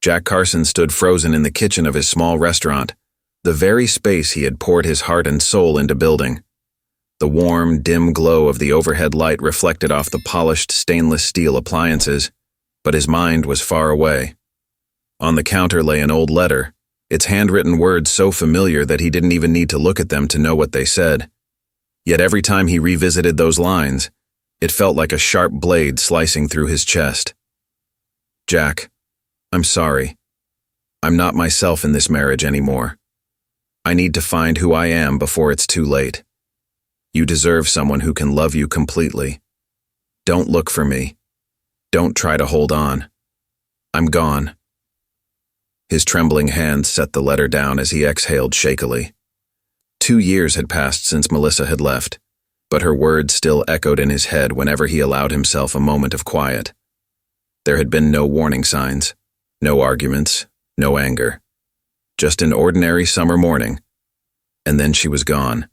Jack Carson stood frozen in the kitchen of his small restaurant, the very space he had poured his heart and soul into building. The warm, dim glow of the overhead light reflected off the polished stainless steel appliances, but his mind was far away. On the counter lay an old letter, its handwritten words so familiar that he didn't even need to look at them to know what they said. Yet every time he revisited those lines, it felt like a sharp blade slicing through his chest. Jack, I'm sorry. I'm not myself in this marriage anymore. I need to find who I am before it's too late. You deserve someone who can love you completely. Don't look for me. Don't try to hold on. I'm gone. His trembling hands set the letter down as he exhaled shakily. 2 years had passed since Melissa had left, but her words still echoed in his head whenever he allowed himself a moment of quiet. There had been no warning signs, no arguments, no anger. Just an ordinary summer morning. And then she was gone.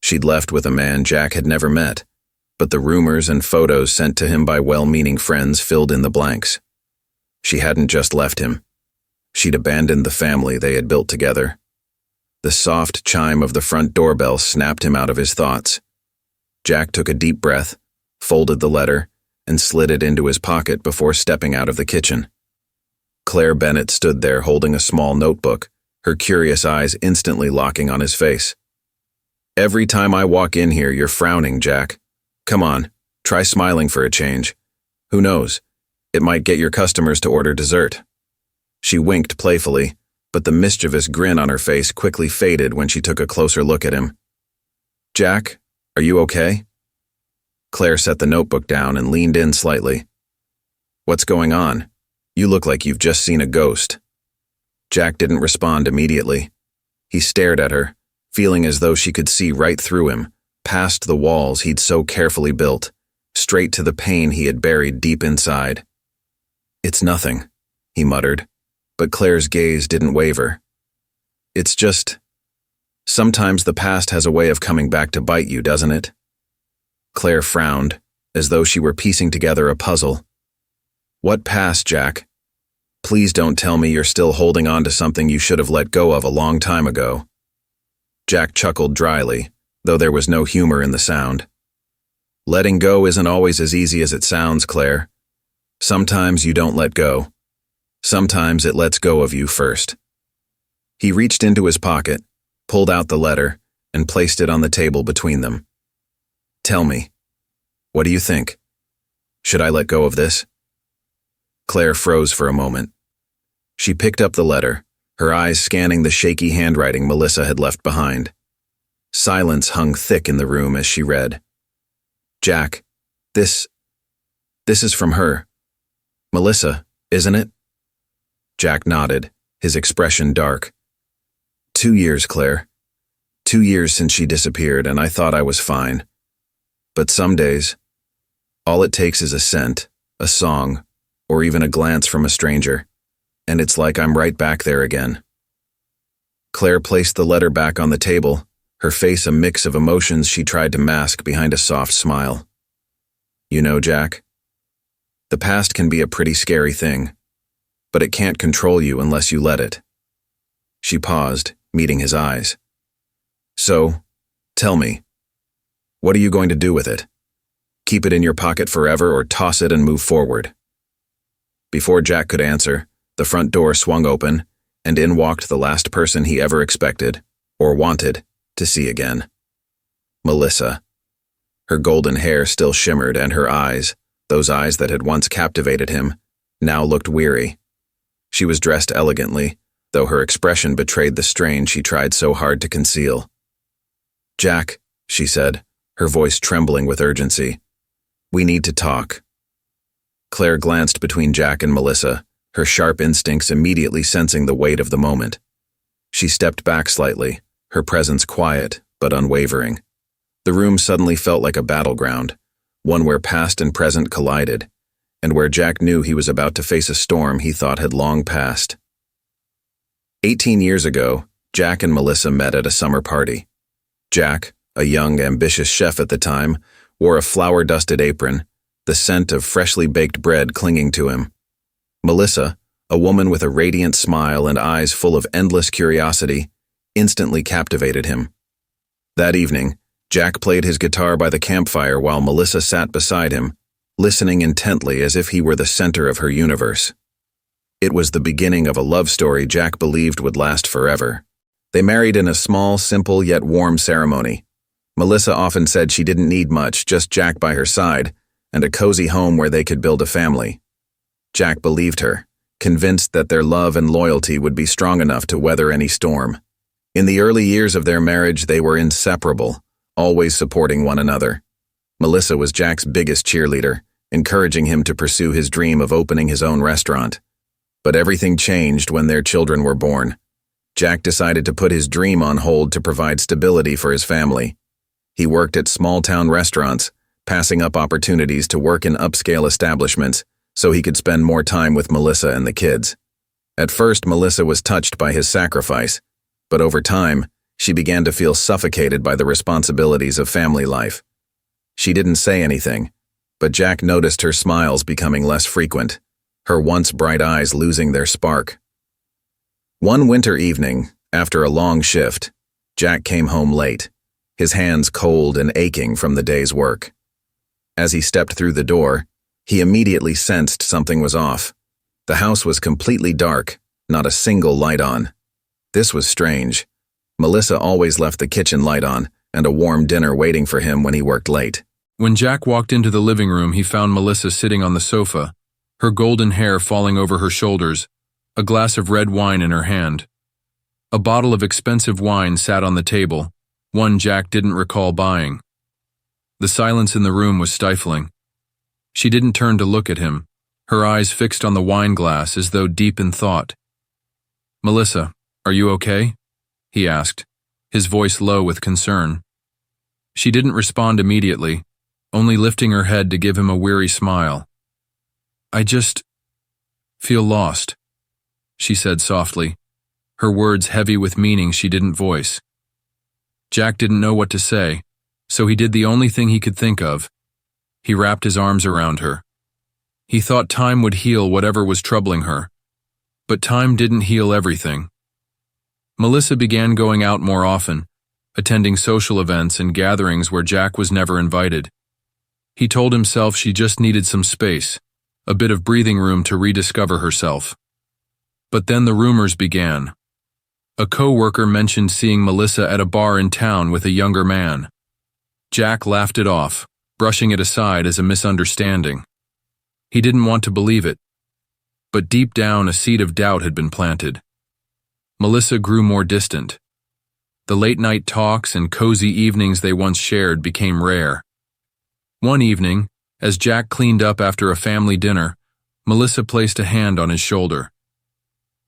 She'd left with a man Jack had never met, but the rumors and photos sent to him by well-meaning friends filled in the blanks. She hadn't just left him. She'd abandoned the family they had built together. The soft chime of the front doorbell snapped him out of his thoughts. Jack took a deep breath, folded the letter, and slid it into his pocket before stepping out of the kitchen. Claire Bennett stood there holding a small notebook, her curious eyes instantly locking on his face. Every time I walk in here, you're frowning, Jack. Come on, try smiling for a change. Who knows? It might get your customers to order dessert. She winked playfully, but the mischievous grin on her face quickly faded when she took a closer look at him. Jack, are you okay? Claire set the notebook down and leaned in slightly. What's going on? You look like you've just seen a ghost. Jack didn't respond immediately. He stared at her, feeling as though she could see right through him, past the walls he'd so carefully built, straight to the pain he had buried deep inside. It's nothing, he muttered, but Claire's gaze didn't waver. It's just, sometimes the past has a way of coming back to bite you, doesn't it? Claire frowned, as though she were piecing together a puzzle. What past, Jack? Please don't tell me you're still holding on to something you should have let go of a long time ago. Jack chuckled dryly, though there was no humor in the sound. Letting go isn't always as easy as it sounds, Claire. Sometimes you don't let go. Sometimes it lets go of you first. He reached into his pocket, pulled out the letter, and placed it on the table between them. Tell me, what do you think? Should I let go of this? Claire froze for a moment. She picked up the letter, her eyes scanning the shaky handwriting Melissa had left behind. Silence hung thick in the room as she read. Jack, this is from her. Melissa, isn't it? Jack nodded, his expression dark. 2 years, Claire. 2 years since she disappeared, and I thought I was fine. But some days, all it takes is a scent, a song, or even a glance from a stranger, and it's like I'm right back there again. Claire placed the letter back on the table, her face a mix of emotions she tried to mask behind a soft smile. You know, Jack, the past can be a pretty scary thing, but it can't control you unless you let it. She paused, meeting his eyes. So, tell me, what are you going to do with it? Keep it in your pocket forever or toss it and move forward? Before Jack could answer, the front door swung open, and in walked the last person he ever expected, or wanted, to see again. Melissa. Her golden hair still shimmered, and her eyes, those eyes that had once captivated him, now looked weary. She was dressed elegantly, though her expression betrayed the strain she tried so hard to conceal. Jack, she said, her voice trembling with urgency. We need to talk. Claire glanced between Jack and Melissa, her sharp instincts immediately sensing the weight of the moment. She stepped back slightly, her presence quiet but unwavering. The room suddenly felt like a battleground, one where past and present collided, and where Jack knew he was about to face a storm he thought had long passed. 18 years ago, Jack and Melissa met at a summer party. Jack, a young, ambitious chef at the time, wore a flour-dusted apron, the scent of freshly baked bread clinging to him. Melissa, A woman with a radiant smile and eyes full of endless curiosity instantly captivated him. That evening, Jack played his guitar by the campfire while Melissa sat beside him, listening intently as if he were the center of her universe. It was the beginning of a love story Jack believed would last forever. They married in a small, simple yet warm ceremony. Melissa often said she didn't need much, just Jack by her side, and a cozy home where they could build a family. Jack believed her, convinced that their love and loyalty would be strong enough to weather any storm. In the early years of their marriage, they were inseparable, always supporting one another. Melissa was Jack's biggest cheerleader, encouraging him to pursue his dream of opening his own restaurant. But everything changed when their children were born. Jack decided to put his dream on hold to provide stability for his family. He worked at small-town restaurants, passing up opportunities to work in upscale establishments so he could spend more time with Melissa and the kids. At first, Melissa was touched by his sacrifice, but over time, she began to feel suffocated by the responsibilities of family life. She didn't say anything, but Jack noticed her smiles becoming less frequent, her once bright eyes losing their spark. One winter evening, after a long shift, Jack came home late, his hands cold and aching from the day's work. As he stepped through the door, he immediately sensed something was off. The house was completely dark, not a single light on. This was strange. Melissa always left the kitchen light on and a warm dinner waiting for him when he worked late. When Jack walked into the living room, he found Melissa sitting on the sofa, her golden hair falling over her shoulders, a glass of red wine in her hand. A bottle of expensive wine sat on the table, one Jack didn't recall buying. The silence in the room was stifling. She didn't turn to look at him, her eyes fixed on the wine glass as though deep in thought. "Melissa, are you okay?" he asked, his voice low with concern. She didn't respond immediately, only lifting her head to give him a weary smile. "I just feel lost," she said softly, her words heavy with meaning she didn't voice. Jack didn't know what to say, so he did the only thing he could think of. He wrapped his arms around her. He thought time would heal whatever was troubling her, but time didn't heal everything. Melissa began going out more often, attending social events and gatherings where Jack was never invited. He told himself she just needed some space, a bit of breathing room to rediscover herself. But then the rumors began. A co-worker mentioned seeing Melissa at a bar in town with a younger man. Jack laughed it off, brushing it aside as a misunderstanding. He didn't want to believe it, but deep down a seed of doubt had been planted. Melissa grew more distant. The late-night talks and cozy evenings they once shared became rare. One evening, as Jack cleaned up after a family dinner, Melissa placed a hand on his shoulder.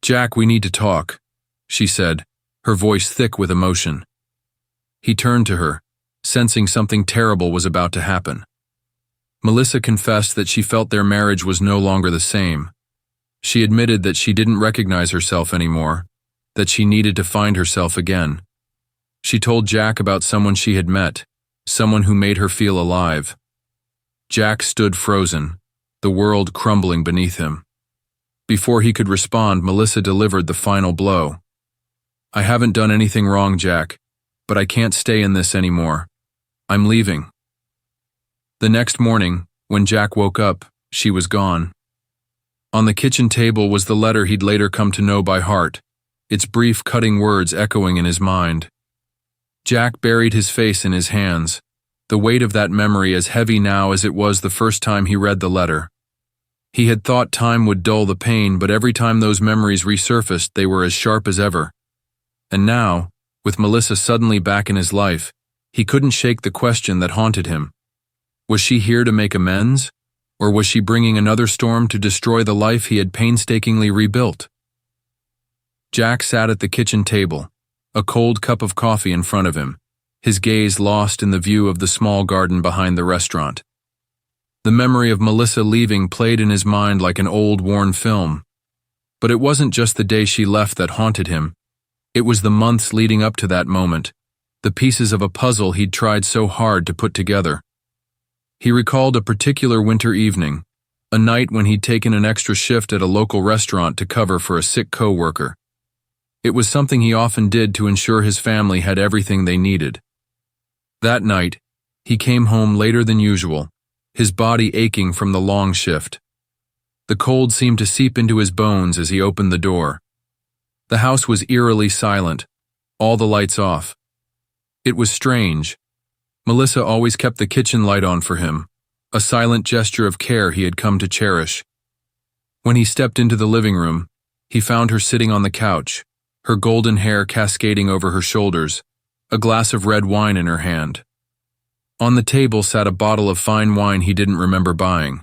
"Jack, we need to talk," she said, her voice thick with emotion. He turned to her, sensing something terrible was about to happen. Melissa confessed that she felt their marriage was no longer the same. She admitted that she didn't recognize herself anymore, that she needed to find herself again. She told Jack about someone she had met, someone who made her feel alive. Jack stood frozen, the world crumbling beneath him. Before he could respond, Melissa delivered the final blow. "I haven't done anything wrong, Jack, but I can't stay in this anymore. I'm leaving." The next morning, when Jack woke up, she was gone. On the kitchen table was the letter he'd later come to know by heart, its brief, cutting words echoing in his mind. Jack buried his face in his hands, the weight of that memory as heavy now as it was the first time he read the letter. He had thought time would dull the pain, but every time those memories resurfaced, they were as sharp as ever. And now, with Melissa suddenly back in his life, he couldn't shake the question that haunted him. Was she here to make amends, or was she bringing another storm to destroy the life he had painstakingly rebuilt? Jack sat at the kitchen table, a cold cup of coffee in front of him, his gaze lost in the view of the small garden behind the restaurant. The memory of Melissa leaving played in his mind like an old, worn film. But it wasn't just the day she left that haunted him. It was the months leading up to that moment, the pieces of a puzzle he'd tried so hard to put together. He recalled a particular winter evening, a night when he'd taken an extra shift at a local restaurant to cover for a sick coworker. It was something he often did to ensure his family had everything they needed. That night, he came home later than usual, his body aching from the long shift. The cold seemed to seep into his bones as he opened the door. The house was eerily silent, all the lights off. It was strange. Melissa always kept the kitchen light on for him, a silent gesture of care he had come to cherish. When he stepped into the living room, he found her sitting on the couch, her golden hair cascading over her shoulders, a glass of red wine in her hand. On the table sat a bottle of fine wine he didn't remember buying.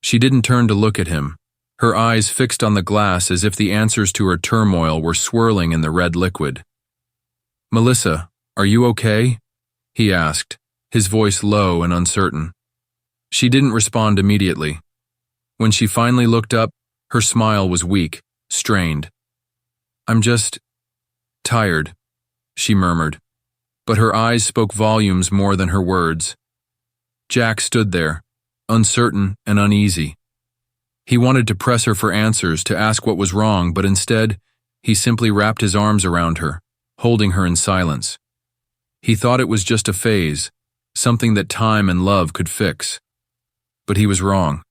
She didn't turn to look at him, her eyes fixed on the glass as if the answers to her turmoil were swirling in the red liquid. "Melissa, are you okay?" he asked, his voice low and uncertain. She didn't respond immediately. When she finally looked up, her smile was weak, strained. "I'm just tired," she murmured, but her eyes spoke volumes more than her words. Jack stood there, uncertain and uneasy. He wanted to press her for answers, to ask what was wrong, but instead, he simply wrapped his arms around her, holding her in silence. He thought it was just a phase, something that time and love could fix. But he was wrong.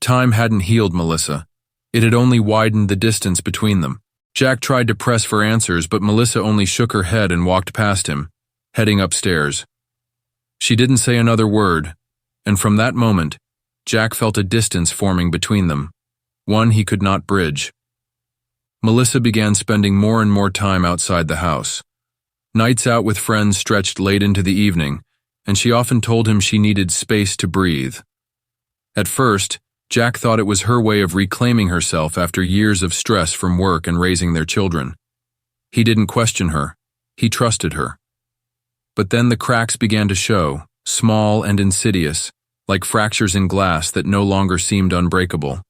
Time hadn't healed Melissa. It had only widened the distance between them. Jack tried to press for answers, but Melissa only shook her head and walked past him, heading upstairs. She didn't say another word, and from that moment, Jack felt a distance forming between them, one he could not bridge. Melissa began spending more and more time outside the house. Nights out with friends stretched late into the evening, and she often told him she needed space to breathe. At first, Jack thought it was her way of reclaiming herself after years of stress from work and raising their children. He didn't question her. He trusted her. But then the cracks began to show, small and insidious, like fractures in glass that no longer seemed unbreakable.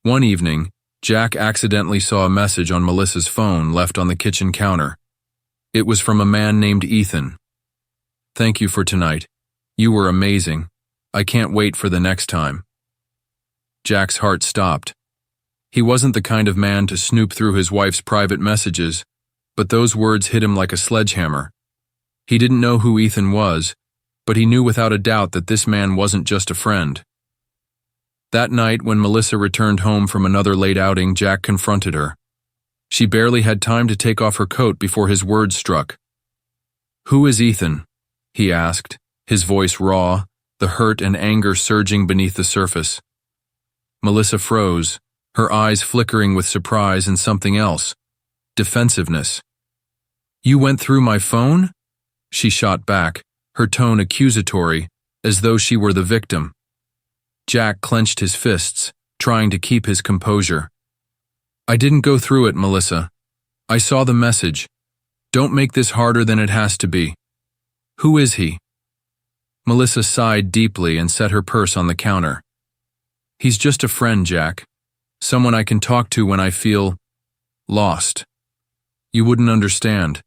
One evening, Jack accidentally saw a message on Melissa's phone left on the kitchen counter. It was from a man named Ethan. "Thank you for tonight. You were amazing. I can't wait for the next time." Jack's heart stopped. He wasn't the kind of man to snoop through his wife's private messages, but those words hit him like a sledgehammer. He didn't know who Ethan was, but he knew without a doubt that this man wasn't just a friend. That night, when Melissa returned home from another late outing, Jack confronted her. She barely had time to take off her coat before his words struck. "Who is Ethan?" he asked, his voice raw, the hurt and anger surging beneath the surface. Melissa froze, her eyes flickering with surprise and something else, defensiveness. "You went through my phone?" she shot back, her tone accusatory, as though she were the victim. Jack clenched his fists, trying to keep his composure. "I didn't go through it, Melissa. I saw the message. Don't make this harder than it has to be. Who is he?" Melissa sighed deeply and set her purse on the counter. "He's just a friend, Jack. Someone I can talk to when I feel lost. You wouldn't understand.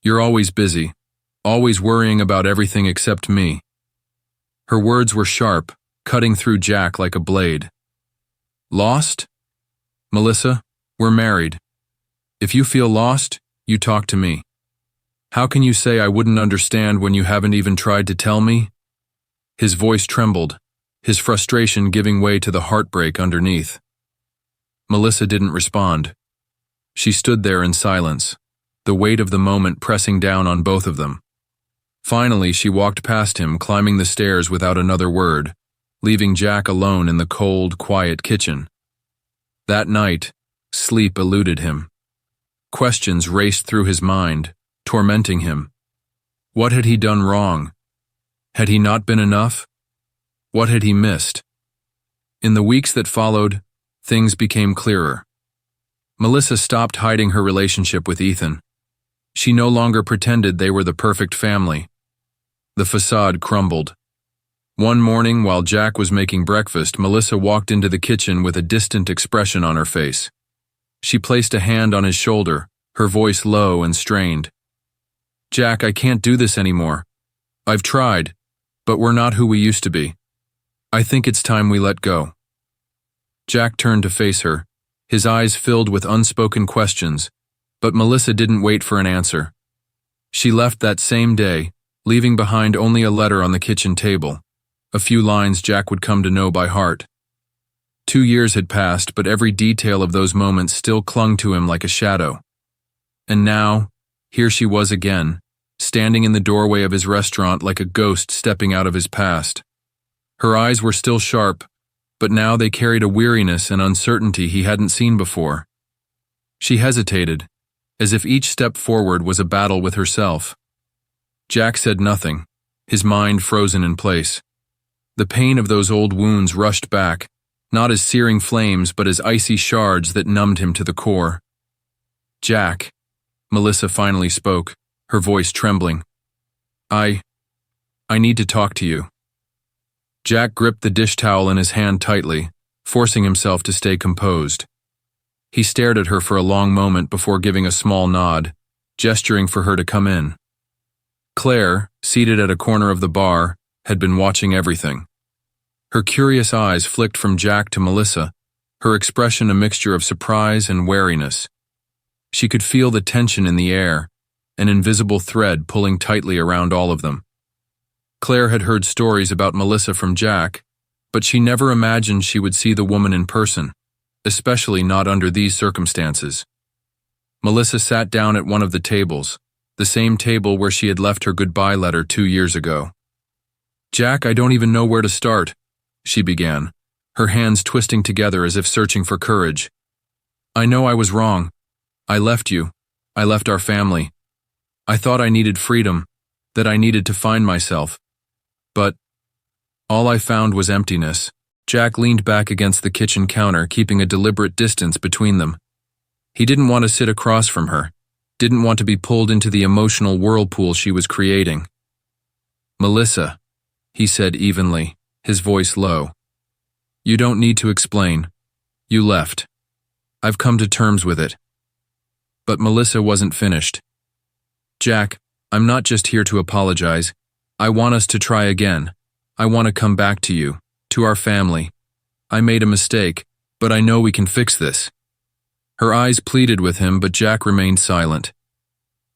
You're always busy, always worrying about everything except me." Her words were sharp, cutting through Jack like a blade. "Lost? Melissa, we're married. If you feel lost, you talk to me. How can you say I wouldn't understand when you haven't even tried to tell me?" His voice trembled, his frustration giving way to the heartbreak underneath. Melissa didn't respond. She stood there in silence, the weight of the moment pressing down on both of them. Finally, she walked past him, climbing the stairs without another word, leaving Jack alone in the cold, quiet kitchen. That night, sleep eluded him. Questions raced through his mind, tormenting him. What had he done wrong? Had he not been enough? What had he missed? In the weeks that followed, things became clearer. Melissa stopped hiding her relationship with Ethan. She no longer pretended they were the perfect family. The facade crumbled. One morning, while Jack was making breakfast, Melissa walked into the kitchen with a distant expression on her face. She placed a hand on his shoulder, her voice low and strained. "Jack, I can't do this anymore. I've tried, but we're not who we used to be. I think it's time we let go. Jack turned to face her, his eyes filled with unspoken questions, but Melissa didn't wait for an answer. She left that same day, leaving behind only a letter on the kitchen table, a few lines Jack would come to know by heart. 2 years had passed, but every detail of those moments still clung to him like a shadow. And now, here she was again, standing in the doorway of his restaurant like a ghost stepping out of his past. Her eyes were still sharp, but now they carried a weariness and uncertainty he hadn't seen before. She hesitated, as if each step forward was a battle with herself. Jack said nothing, his mind frozen in place. The pain of those old wounds rushed back, not as searing flames but as icy shards that numbed him to the core. "Jack," Melissa finally spoke, her voice trembling. I need to talk to you." Jack gripped the dish towel in his hand tightly, forcing himself to stay composed. He stared at her for a long moment before giving a small nod, gesturing for her to come in. Claire, seated at a corner of the bar, had been watching everything. Her curious eyes flicked from Jack to Melissa, her expression a mixture of surprise and wariness. She could feel the tension in the air, an invisible thread pulling tightly around all of them. Claire had heard stories about Melissa from Jack, but she never imagined she would see the woman in person, especially not under these circumstances. Melissa sat down at one of the tables, the same table where she had left her goodbye letter 2 years ago. "Jack, I don't even know where to start," she began, her hands twisting together as if searching for courage. "I know I was wrong. I left you. I left our family. I thought I needed freedom, that I needed to find myself. But all I found was emptiness." Jack leaned back against the kitchen counter, keeping a deliberate distance between them. He didn't want to sit across from her, didn't want to be pulled into the emotional whirlpool she was creating. "Melissa," he said evenly, his voice low. "You don't need to explain. You left. I've come to terms with it." But Melissa wasn't finished. "Jack, I'm not just here to apologize. I want us to try again. I want to come back to you, to our family. I made a mistake, but I know we can fix this." Her eyes pleaded with him, but Jack remained silent.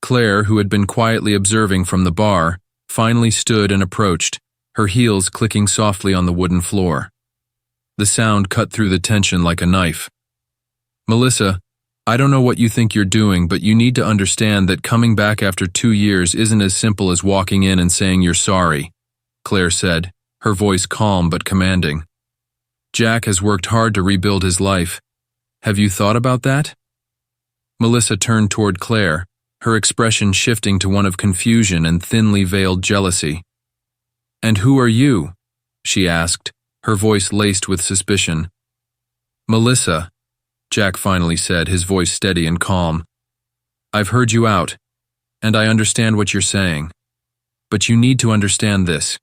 Claire, who had been quietly observing from the bar, finally stood and approached, her heels clicking softly on the wooden floor. The sound cut through the tension like a knife. "Melissa, I don't know what you think you're doing, but you need to understand that coming back after 2 years isn't as simple as walking in and saying you're sorry," Claire said, her voice calm but commanding. "Jack has worked hard to rebuild his life. Have you thought about that?" Melissa turned toward Claire, her expression shifting to one of confusion and thinly veiled jealousy. "And who are you?" she asked, her voice laced with suspicion. "Melissa," Jack finally said, his voice steady and calm. "I've heard you out, and I understand what you're saying. But you need to understand this.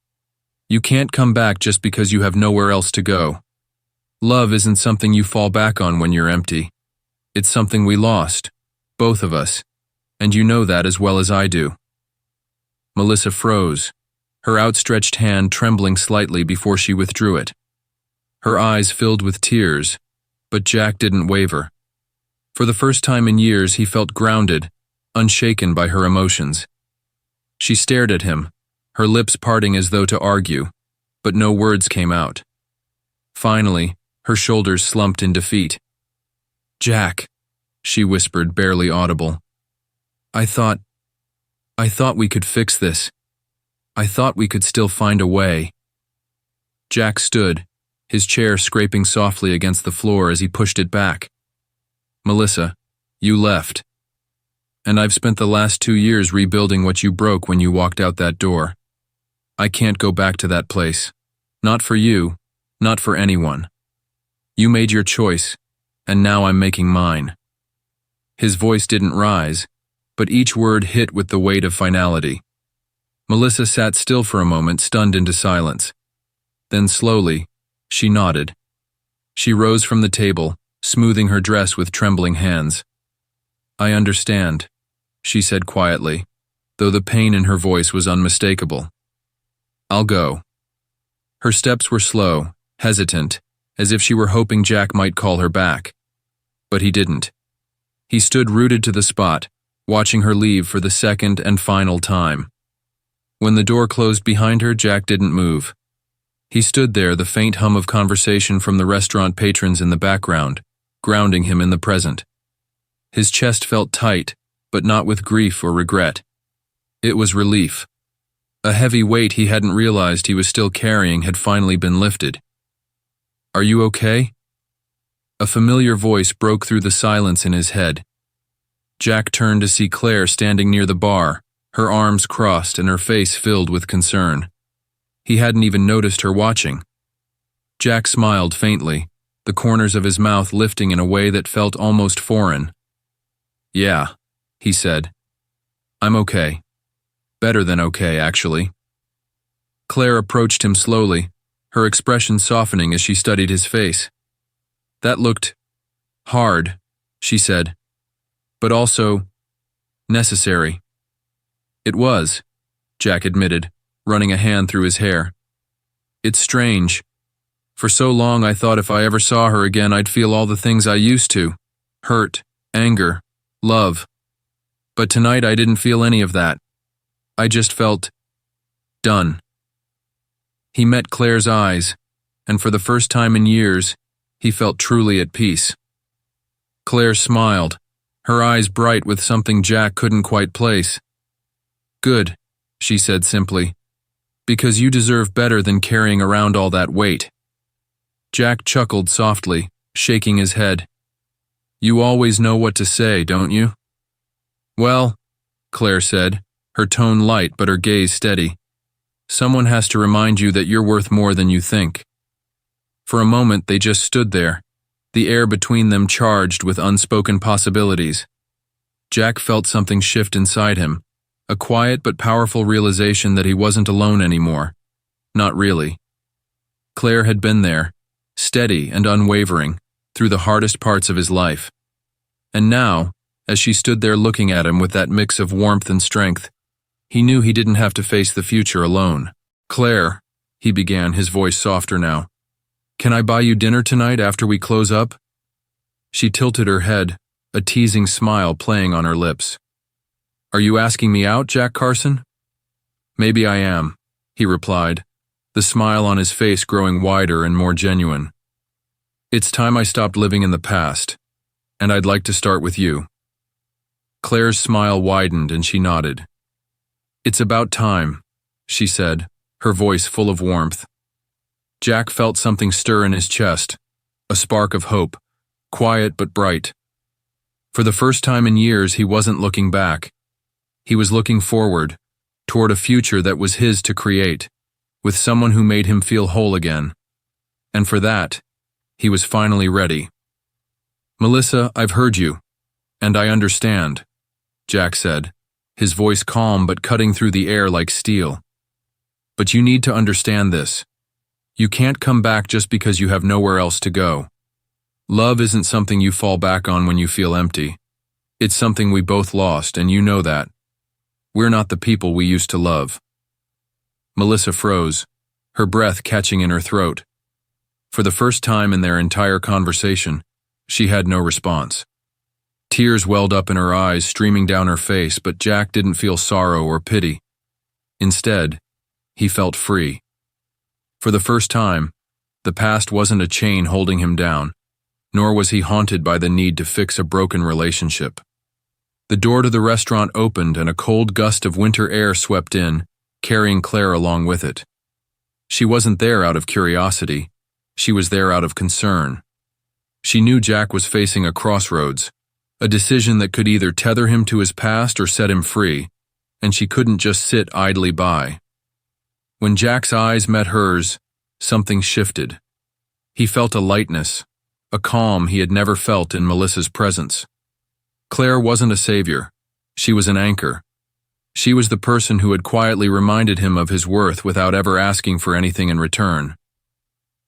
You can't come back just because you have nowhere else to go. Love isn't something you fall back on when you're empty. It's something we lost, both of us, and you know that as well as I do." Melissa froze, her outstretched hand trembling slightly before she withdrew it. Her eyes filled with tears, but Jack didn't waver. For the first time in years, he felt grounded, unshaken by her emotions. She stared at him, her lips parting as though to argue, but no words came out. Finally, her shoulders slumped in defeat. "Jack," she whispered, barely audible. I thought we could fix this. I thought we could still find a way." Jack stood, his chair scraping softly against the floor as he pushed it back. "Melissa, you left. And I've spent the last 2 years rebuilding what you broke when you walked out that door. I can't go back to that place. Not for you, not for anyone. You made your choice, and now I'm making mine." His voice didn't rise, but each word hit with the weight of finality. Melissa sat still for a moment, stunned into silence. Then slowly, she nodded. She rose from the table, smoothing her dress with trembling hands. "I understand," she said quietly, though the pain in her voice was unmistakable. "I'll go." Her steps were slow, hesitant, as if she were hoping Jack might call her back. But he didn't. He stood rooted to the spot, watching her leave for the second and final time. When the door closed behind her, Jack didn't move. He stood there, the faint hum of conversation from the restaurant patrons in the background, grounding him in the present. His chest felt tight, but not with grief or regret. It was relief. A heavy weight he hadn't realized he was still carrying had finally been lifted. "Are you okay?" A familiar voice broke through the silence in his head. Jack turned to see Claire standing near the bar, her arms crossed and her face filled with concern. He hadn't even noticed her watching. Jack smiled faintly, the corners of his mouth lifting in a way that felt almost foreign. "Yeah," he said. "I'm okay. Better than okay, actually." Claire approached him slowly, her expression softening as she studied his face. "That looked hard," she said, "but also necessary." "It was," Jack admitted, running a hand through his hair. "It's strange. For so long I thought if I ever saw her again I'd feel all the things I used to. Hurt, anger, love. But tonight I didn't feel any of that. I just felt done." He met Claire's eyes, and for the first time in years, he felt truly at peace. Claire smiled, her eyes bright with something Jack couldn't quite place. "Good," she said simply, "because you deserve better than carrying around all that weight." Jack chuckled softly, shaking his head. "You always know what to say, don't you?" "Well," Claire said, her tone light but her gaze steady, "someone has to remind you that you're worth more than you think." For a moment they just stood there, the air between them charged with unspoken possibilities. Jack felt something shift inside him, a quiet but powerful realization that he wasn't alone anymore. Not really. Claire had been there, steady and unwavering, through the hardest parts of his life. And now, as she stood there looking at him with that mix of warmth and strength, he knew he didn't have to face the future alone. "Claire," he began, his voice softer now, "can I buy you dinner tonight after we close up?" She tilted her head, a teasing smile playing on her lips. "Are you asking me out, Jack Carson?" "Maybe I am," he replied, the smile on his face growing wider and more genuine. "It's time I stopped living in the past, and I'd like to start with you." Claire's smile widened and she nodded. "It's about time," she said, her voice full of warmth. Jack felt something stir in his chest, a spark of hope, quiet but bright. For the first time in years, he wasn't looking back. He was looking forward, toward a future that was his to create, with someone who made him feel whole again. And for that, he was finally ready. "Melissa, I've heard you, and I understand," Jack said, his voice calm but cutting through the air like steel. "But you need to understand this. You can't come back just because you have nowhere else to go. Love isn't something you fall back on when you feel empty. It's something we both lost, and you know that. We're not the people we used to love." Melissa froze, her breath catching in her throat. For the first time in their entire conversation, she had no response. Tears welled up in her eyes, streaming down her face, but Jack didn't feel sorrow or pity. Instead, he felt free. For the first time, the past wasn't a chain holding him down, nor was he haunted by the need to fix a broken relationship. The door to the restaurant opened and a cold gust of winter air swept in, carrying Claire along with it. She wasn't there out of curiosity. She was there out of concern. She knew Jack was facing a crossroads, a decision that could either tether him to his past or set him free, and she couldn't just sit idly by. When Jack's eyes met hers, something shifted. He felt a lightness, a calm he had never felt in Melissa's presence. Claire wasn't a savior. She was an anchor. She was the person who had quietly reminded him of his worth without ever asking for anything in return.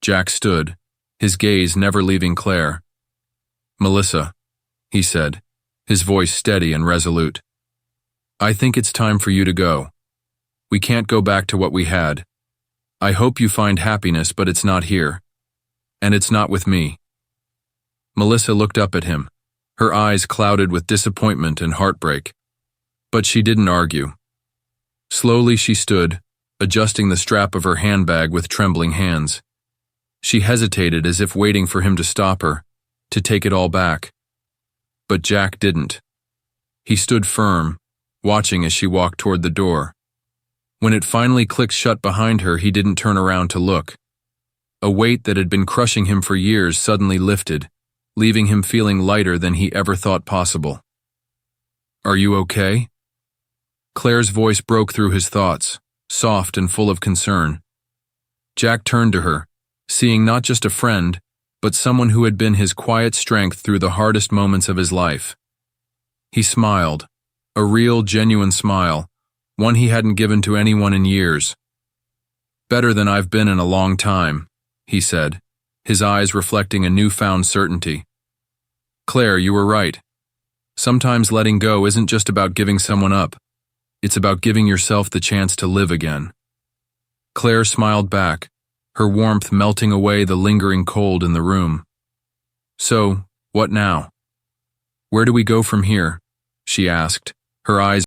Jack stood, his gaze never leaving Claire. "Melissa," he said, his voice steady and resolute, "I think it's time for you to go. We can't go back to what we had. I hope you find happiness, but it's not here. And it's not with me. Melissa looked up at him, her eyes clouded with disappointment and heartbreak. But she didn't argue. Slowly she stood, adjusting the strap of her handbag with trembling hands. She hesitated as if waiting for him to stop her, to take it all back. But Jack didn't. He stood firm, watching as she walked toward the door. When it finally clicked shut behind her, he didn't turn around to look. A weight that had been crushing him for years suddenly lifted, leaving him feeling lighter than he ever thought possible. Are you okay? Claire's voice broke through his thoughts, soft and full of concern. Jack turned to her, seeing not just a friend, but someone who had been his quiet strength through the hardest moments of his life. He smiled, a real, genuine smile, one he hadn't given to anyone in years. Better than I've been in a long time, he said, his eyes reflecting a newfound certainty. Claire, you were right. Sometimes letting go isn't just about giving someone up. It's about giving yourself the chance to live again. Claire smiled back, her warmth melting away the lingering cold in the room. So, what now? Where do we go from here? She asked, her eyes